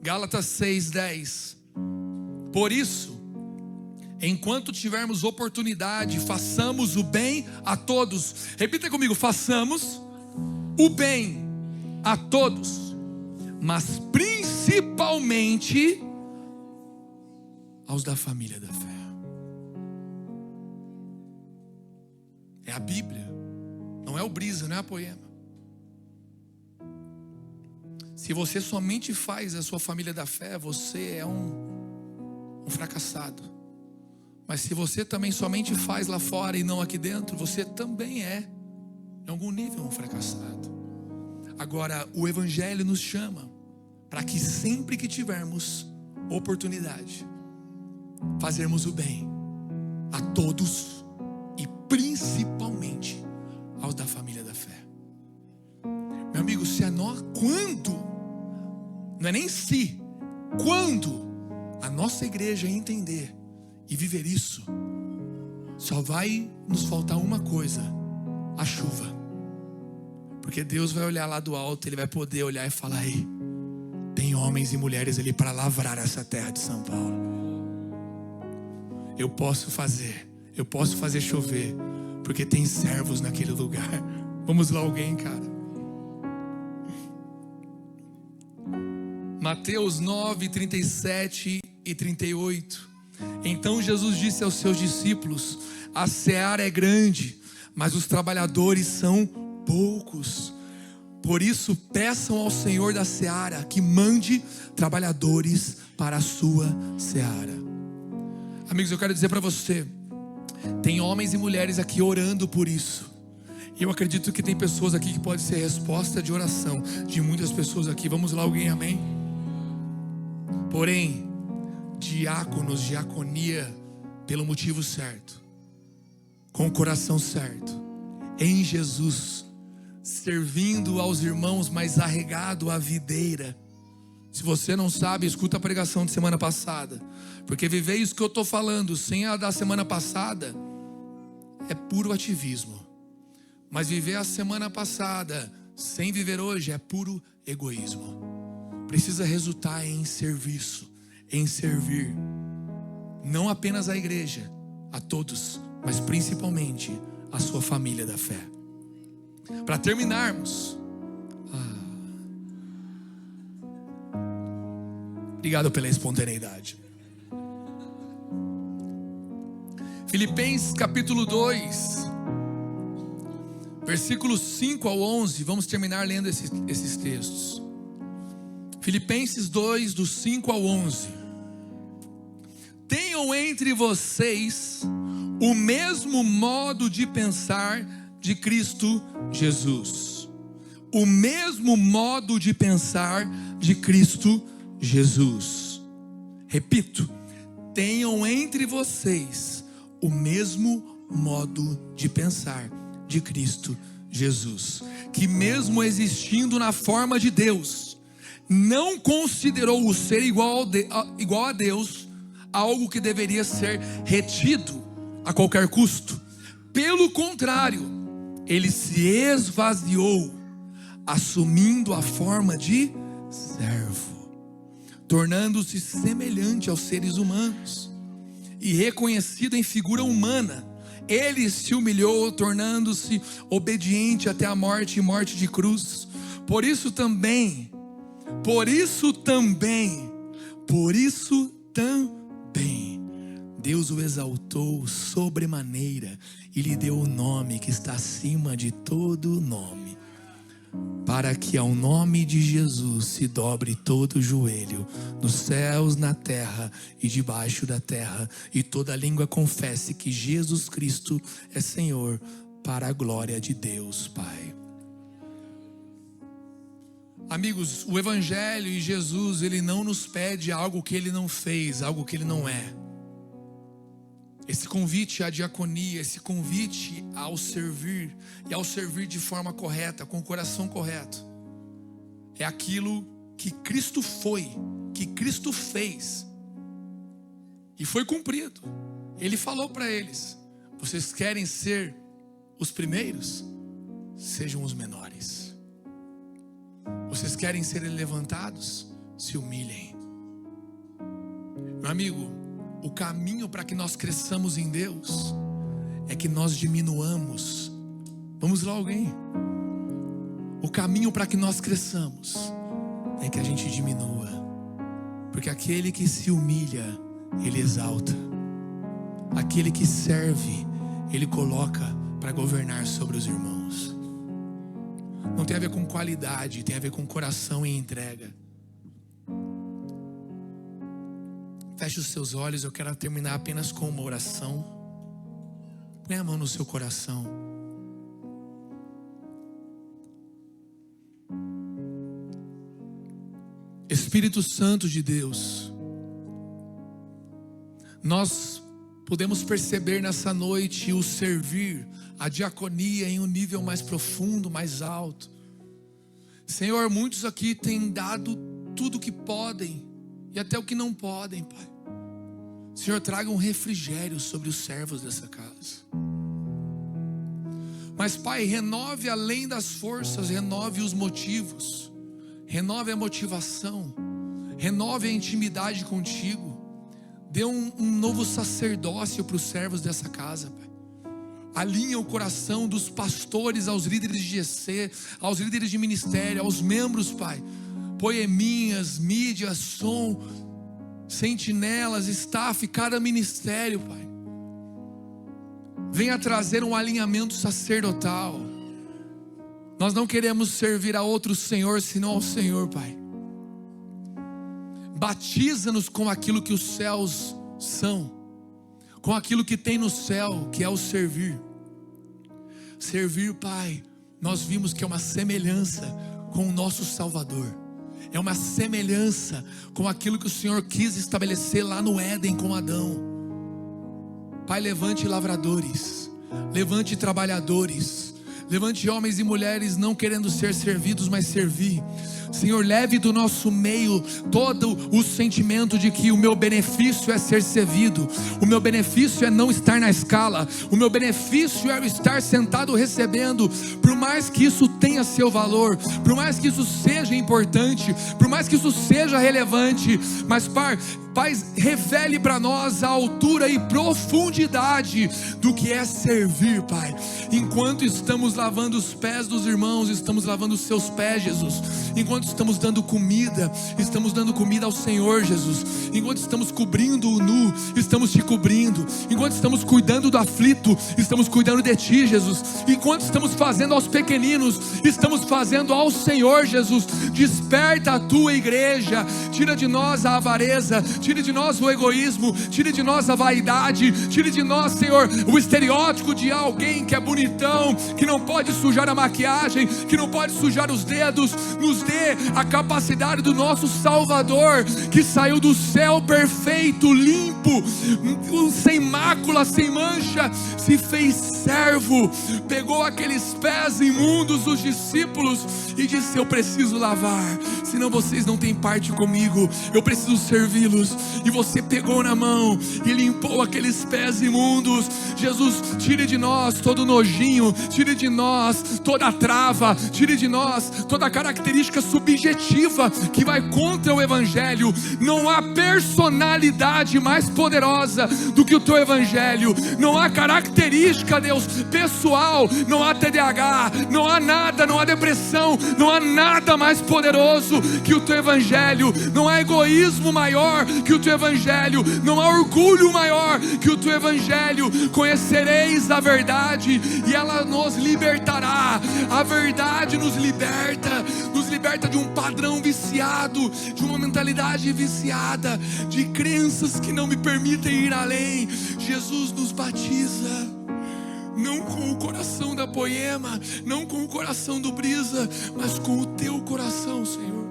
Gálatas 6:10. Por isso, enquanto tivermos oportunidade, façamos o bem a todos. Repita comigo: façamos o bem a todos, mas principalmente aos da família da fé. É a Bíblia, não é o Brisa, não é a Poema. Se você somente faz a sua família da fé, você é um fracassado. Mas se você também somente faz lá fora e não aqui dentro, você também é, em algum nível, um fracassado. Agora, o Evangelho nos chama para que sempre que tivermos oportunidade, fazermos o bem a todos e principalmente aos da família da fé. Meu amigo, se a nós, quando, não é nem se, quando a nossa igreja entender e viver isso, só vai nos faltar uma coisa: a chuva. Porque Deus vai olhar lá do alto, Ele vai poder olhar e falar: ei, tem homens e mulheres ali para lavrar essa terra de São Paulo. Eu posso fazer chover, porque tem servos naquele lugar. Vamos lá, alguém, cara. Mateus 9, 37 e 38. Então Jesus disse aos seus discípulos: a seara é grande, mas os trabalhadores são poucos. Por isso peçam ao Senhor da seara que mande trabalhadores para a sua seara. Amigos, eu quero dizer para você, tem homens e mulheres aqui orando por isso. E eu acredito que tem pessoas aqui que pode ser resposta de oração de muitas pessoas aqui. Vamos lá, alguém, amém? Porém, diáconos, diaconia, pelo motivo certo, com o coração certo, em Jesus, servindo aos irmãos, mas arregado à videira. Se você não sabe, escuta a pregação de semana passada, porque viver isso que eu estou falando sem a da semana passada é puro ativismo. Mas viver a semana passada sem viver hoje é puro egoísmo. Precisa resultar em serviço, em servir, não apenas a igreja, a todos, mas principalmente a sua família da fé. Para terminarmos, obrigado pela espontaneidade. Filipenses capítulo 2, versículos 5 ao 11. Vamos terminar lendo esses textos. Filipenses 2, do 5 ao 11. tenham entre vocês o mesmo modo de pensar de Cristo Jesus. O mesmo modo de pensar de Cristo Jesus. Repito, tenham entre vocês o mesmo modo de pensar de Cristo Jesus, que mesmo existindo na forma de Deus, não considerou o ser igual a Deus algo que deveria ser retido a qualquer custo. Pelo contrário, ele se esvaziou, assumindo a forma de servo, tornando-se semelhante aos seres humanos, e reconhecido em figura humana, ele se humilhou, tornando-se obediente até a morte e morte de cruz. Por isso também, Deus o exaltou sobremaneira e lhe deu o nome que está acima de todo nome, para que ao nome de Jesus se dobre todo o joelho, nos céus, na terra e debaixo da terra, e toda língua confesse que Jesus Cristo é Senhor, para a glória de Deus Pai. Amigos, o Evangelho e Jesus, ele não nos pede algo que ele não fez, algo que ele não é. Esse convite à diaconia, esse convite ao servir, e ao servir de forma correta, com o coração correto, é aquilo que Cristo foi, que Cristo fez, e foi cumprido. Ele falou para eles: vocês querem ser os primeiros? Sejam os menores. Vocês querem ser levantados? Se humilhem. Meu amigo, o caminho para que nós cresçamos em Deus é que nós diminuamos. Vamos lá, alguém? O caminho para que nós cresçamos é que a gente diminua, porque aquele que se humilha, ele exalta. Aquele que serve, ele coloca para governar sobre os irmãos. Não tem a ver com qualidade, tem a ver com coração e entrega. Feche os seus olhos, eu quero terminar apenas com uma oração. Põe a mão no seu coração. Espírito Santo de Deus, nós podemos perceber nessa noite o servir, a diaconia em um nível mais profundo, mais alto. Senhor, muitos aqui têm dado tudo o que podem e até o que não podem, Pai. Senhor, traga um refrigério sobre os servos dessa casa. Mas, Pai, renove além das forças, renove os motivos, renove a motivação, renove a intimidade contigo. Dê um novo sacerdócio para os servos dessa casa, Pai. Alinha o coração dos pastores aos líderes de GC, aos líderes de ministério, aos membros, Pai. Poeminhas, mídia, som, sentinelas, staff, cada ministério, Pai. Venha trazer um alinhamento sacerdotal. Nós não queremos servir a outro Senhor, senão ao Senhor, Pai. Batiza-nos com aquilo que os céus são, com aquilo que tem no céu, que é o servir. Servir, Pai, nós vimos que é uma semelhança com o nosso Salvador. É uma semelhança com aquilo que o Senhor quis estabelecer lá no Éden com Adão. Pai, levante lavradores, levante trabalhadores, levante homens e mulheres não querendo ser servidos, mas servir. Senhor, leve do nosso meio todo o sentimento de que o meu benefício é ser servido, o meu benefício é não estar na escala, o meu benefício é estar sentado recebendo. Por mais que isso tenha seu valor, por mais que isso seja importante, por mais que isso seja relevante, mas Pai, revele para nós a altura e profundidade do que é servir, Pai. Enquanto estamos lavando os pés dos irmãos, estamos lavando os seus pés, Jesus. Enquanto estamos dando comida ao Senhor, Jesus. Enquanto estamos cobrindo o nu, estamos te cobrindo. Enquanto estamos cuidando do aflito, estamos cuidando de ti, Jesus. Enquanto estamos fazendo aos pequeninos, estamos fazendo ao Senhor, Jesus. Desperta a tua igreja, tira de nós a avareza, tira de nós o egoísmo, tira de nós a vaidade, tira de nós, Senhor, o estereótipo de alguém que é bonitão, que não pode sujar a maquiagem, que não pode sujar os dedos. Nos dê a capacidade do nosso Salvador, que saiu do céu perfeito, limpo, sem mácula, sem mancha, se fez servo, pegou aqueles pés imundos dos discípulos e disse: eu preciso lavar, senão vocês não têm parte comigo, eu preciso servi-los. E você pegou na mão e limpou aqueles pés imundos. Jesus, tire de nós todo nojinho, tire de nós toda trava, tire de nós toda característica subjetiva que vai contra o Evangelho. Não há personalidade mais poderosa do que o teu Evangelho. Não há característica, Deus, pessoal. Não há TDAH, não há nada, não há depressão, não há nada mais poderoso que o teu Evangelho. Não há egoísmo maior que o teu Evangelho. Não há orgulho maior que o teu Evangelho. Conhecereis a verdade e ela nos libertará. A verdade nos liberta de um padrão viciado, de uma mentalidade viciada, de crenças que não me permitem ir além. Jesus nos batiza, não com o coração da Poema, não com o coração do Brisa, mas com o teu coração, Senhor.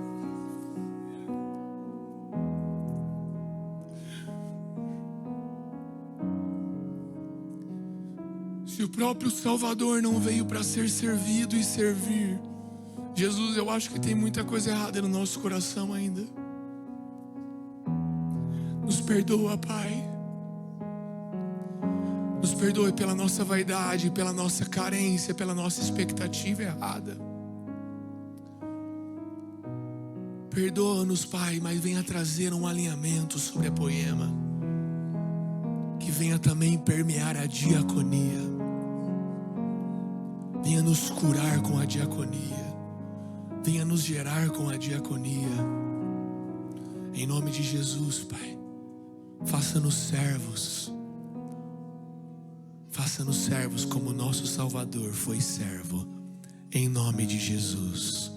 Se o próprio Salvador não veio para ser servido e servir, Jesus, eu acho que tem muita coisa errada no nosso coração ainda. Nos perdoa, Pai. Nos perdoe pela nossa vaidade, pela nossa carência, pela nossa expectativa errada. Perdoa-nos, Pai, mas venha trazer um alinhamento sobre a Poema, que venha também permear a diaconia. Venha nos curar com a diaconia. Venha nos gerar com a diaconia. Em nome de Jesus, Pai, faça-nos servos. Faça-nos servos como nosso Salvador foi servo. Em nome de Jesus.